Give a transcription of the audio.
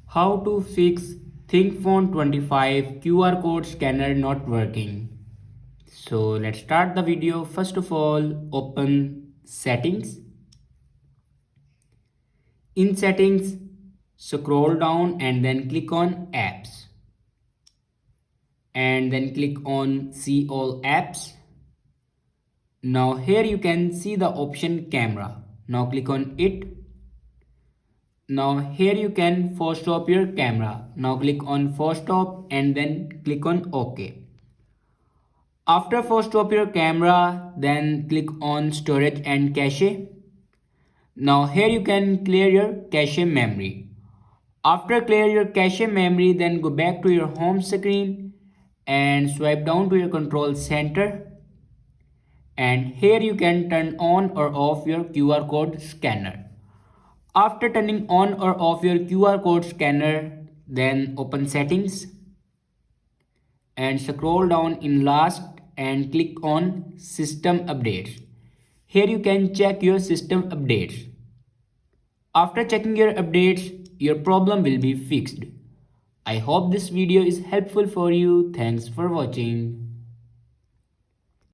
How to fix ThinkPhone 25 QR code scanner not working. So let's start the video. First of all, open settings. In settings, scroll down and then click on apps. And then click on see all apps. Now here you can see the option camera. Now click on it. Now here you can force stop your camera. Now click on force stop and then click on OK. After force stop your camera, then click on storage and cache. Now here you can clear your cache memory. After clear your cache memory, then go back to your home screen and swipe down to your control center. And here you can turn on or off your QR code scanner. After turning on or off your QR code scanner, then open settings and scroll down in last and click on system updates. Here you can check your system updates. After checking your updates, your problem will be fixed. I hope this video is helpful for you. Thanks for watching.